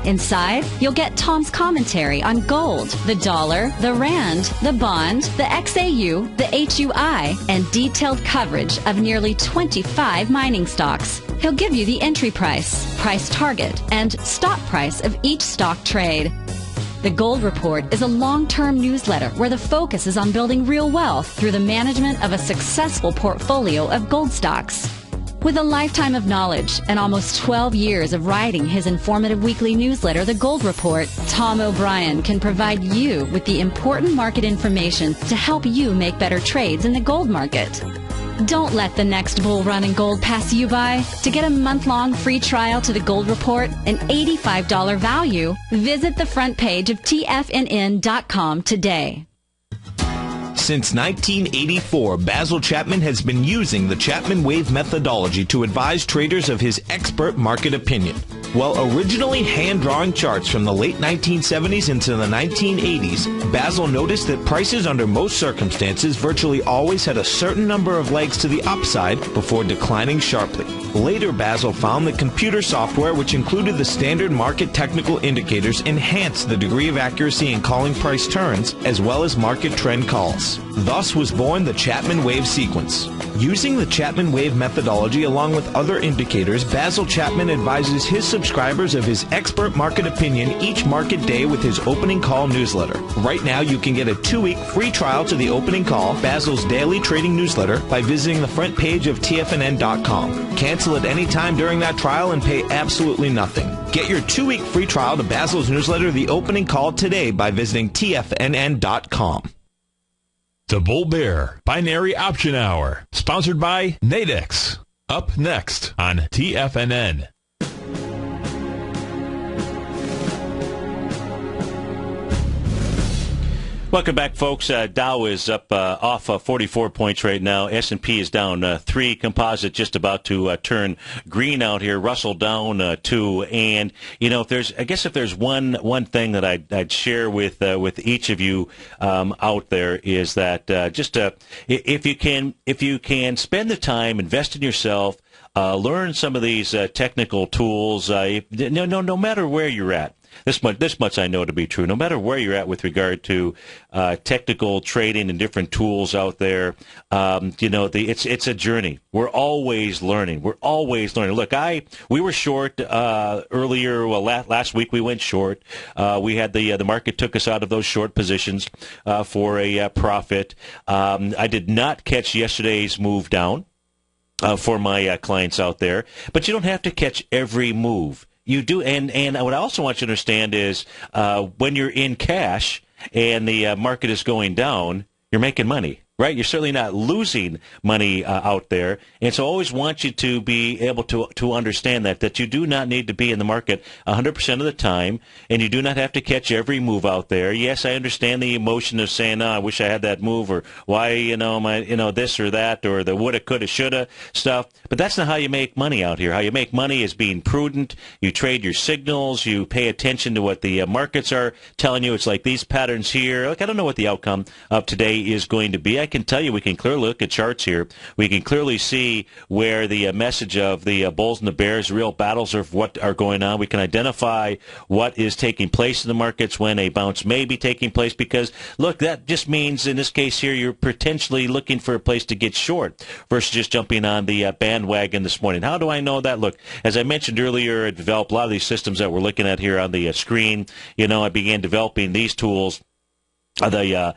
Inside, you'll get Tom's commentary on gold, the dollar, the rand, the bond, the XAU, the HUI, and detailed coverage of nearly 25 mining stocks. He'll give you the entry price, price target, and stop price of each stock trade. The Gold Report is a long-term newsletter where the focus is on building real wealth through the management of a successful portfolio of gold stocks. With a lifetime of knowledge and almost 12 years of writing his informative weekly newsletter, The Gold Report, Tom O'Brien can provide you with the important market information to help you make better trades in the gold market. Don't let the next bull run in gold pass you by. To get a month-long free trial to The Gold Report, an $85 value, visit the front page of TFNN.com today. Since 1984, Basil Chapman has been using the Chapman Wave methodology to advise traders of his expert market opinion. While originally hand-drawing charts from the late 1970s into the 1980s, Basil noticed that prices under most circumstances virtually always had a certain number of legs to the upside before declining sharply. Later, Basil found that computer software, which included the standard market technical indicators, enhanced the degree of accuracy in calling price turns, as well as market trend calls. Thus was born the Chapman Wave sequence. Using the Chapman Wave methodology along with other indicators, Basil Chapman advises his subscribers of his expert market opinion each market day with his opening call newsletter. Right now, you can get a 2-week free trial to the opening call, Basil's daily trading newsletter, by visiting the front page of TFNN.com. Cancel at any time during that trial and pay absolutely nothing. Get your 2-week free trial to Basil's newsletter, The Opening Call, today by visiting TFNN.com. The Bull Bear Binary Option Hour, sponsored by Nadex. Up next on TFNN. Welcome back, folks. Dow is up off 44 points right now. S&P is down 3. Composite just about to turn green out here. Russell down 2. And if there's one thing that I'd share with each of you out there is that if you can spend the time, invest in yourself, learn some of these technical tools. No matter where you're at. This much I know to be true. No matter where you're at with regard to technical trading and different tools out there, it's a journey. We're always learning. Look, we were short earlier. Well, last week we went short. We had the market took us out of those short positions for a profit. I did not catch yesterday's move down for my clients out there, but you don't have to catch every move. You do, and what I also want you to understand is when you're in cash and the market is going down, you're making money, right? You're certainly not losing money out there. And so I always want you to be able to understand that you do not need to be in the market 100% of the time, and you do not have to catch every move out there. Yes, I understand the emotion of saying, I wish I had that move, or why, this or that, or the woulda, coulda, shoulda stuff. But that's not how you make money out here. How you make money is being prudent. You trade your signals. You pay attention to what the markets are telling you. It's like these patterns here. Look, I don't know what the outcome of today is going to be. I can tell you, we can clearly look at charts here. We can clearly see where the message of the bulls and the bears, real battles of what are going on. We can identify what is taking place in the markets, when a bounce may be taking place, because, look, that just means in this case here you're potentially looking for a place to get short versus just jumping on the bandwagon this morning. How do I know that? Look, as I mentioned earlier, I developed a lot of these systems that we're looking at here on the screen. I began developing these tools. The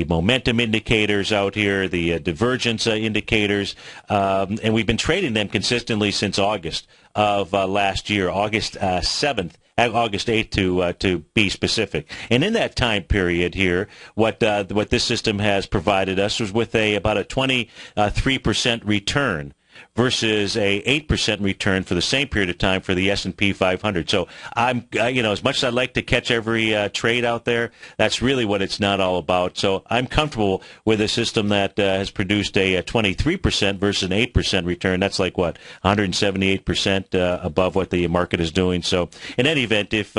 momentum indicators out here, the divergence indicators, and we've been trading them consistently since August of last year, August 7th. August 8th to be specific. And in that time period here, what this system has provided us was with about a 23% return versus a 8% return for the same period of time for the S&P 500. So I'm, as much as I'd like to catch every trade out there, that's really what it's not all about. So I'm comfortable with a system that has produced a 23% versus an 8% return. That's like, 178% above what the market is doing. So in any event, if,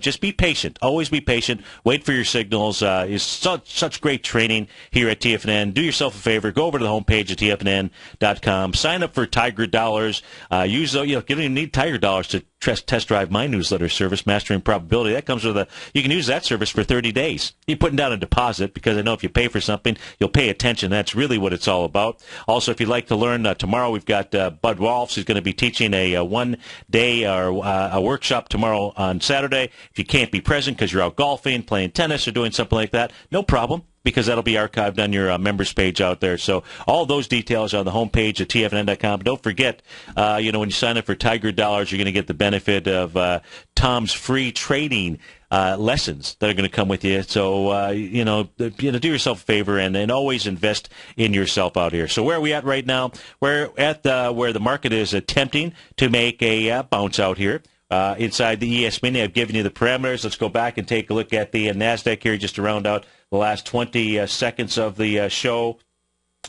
just be patient. Always be patient. Wait for your signals. It's such great training here at TFNN. Do yourself a favor. Go over to the homepage at TFNN.com. Sign up for Tiger Dollars. You don't even need Tiger Dollars to test drive my newsletter service, Mastering Probability. That comes with you can use that service for 30 days. You're putting down a deposit, because I know if you pay for something, you'll pay attention. That's really what it's all about. Also, if you'd like to learn, tomorrow we've got Bud Rolfs, who's going to be teaching a one-day or a workshop tomorrow on Saturday. If you can't be present because you're out golfing, playing tennis, or doing something like that, no problem, because that'll be archived on your members page out there. So all those details are on the homepage at TFNN.com. Don't forget, when you sign up for Tiger Dollars, you're going to get the benefit of Tom's free trading lessons that are going to come with you. So, do yourself a favor and always invest in yourself out here. So where are we at right now? We're at where the market is attempting to make a bounce out here. Inside the ES Mini, I've given you the parameters. Let's go back and take a look at the NASDAQ here just to round out the last 20 seconds of the show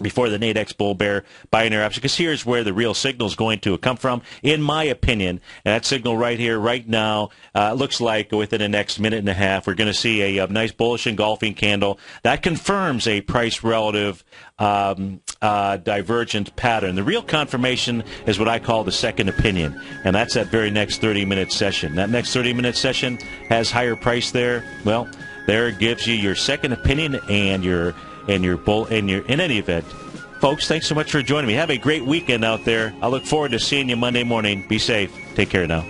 before the Nadex bull bear binary option, because here's where the real signal is going to come from, in my opinion. And that signal right here, right now, looks like within the next minute and a half, we're going to see a nice bullish engulfing candle that confirms a price relative divergent pattern. The real confirmation is what I call the second opinion, and that's that very next 30-minute session. That next 30-minute session has higher price there. Well, there it gives you your second opinion and your bull in any event. Folks, thanks so much for joining me. Have a great weekend out there. I look forward to seeing you Monday morning. Be safe. Take care now.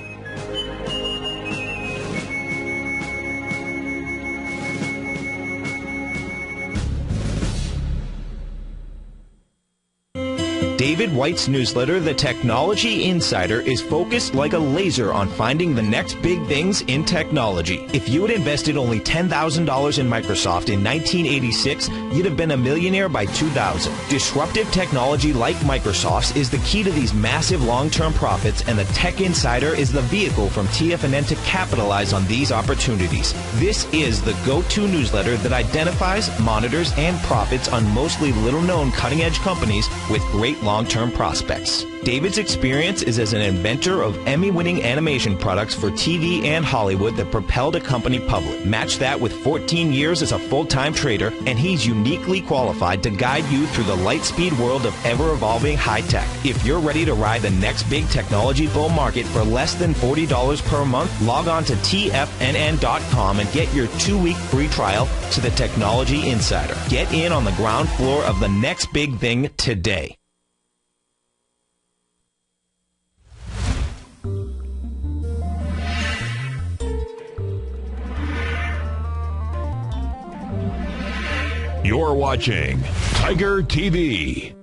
David White's newsletter, The Technology Insider, is focused like a laser on finding the next big things in technology. If you had invested only $10,000 in Microsoft in 1986, you'd have been a millionaire by 2000. Disruptive technology like Microsoft's is the key to these massive long-term profits, and the Tech Insider is the vehicle from TFNN to capitalize on these opportunities. This is the go-to newsletter that identifies, monitors, and profits on mostly little-known cutting-edge companies with great long-term prospects. David's experience is as an inventor of Emmy-winning animation products for TV and Hollywood that propelled a company public. Match that with 14 years as a full-time trader, and he's uniquely qualified to guide you through the light-speed world of ever-evolving high-tech. If you're ready to ride the next big technology bull market for less than $40 per month, log on to TFNN.com and get your 2-week free trial to the Technology Insider. Get in on the ground floor of the next big thing today. You're watching Tiger TV.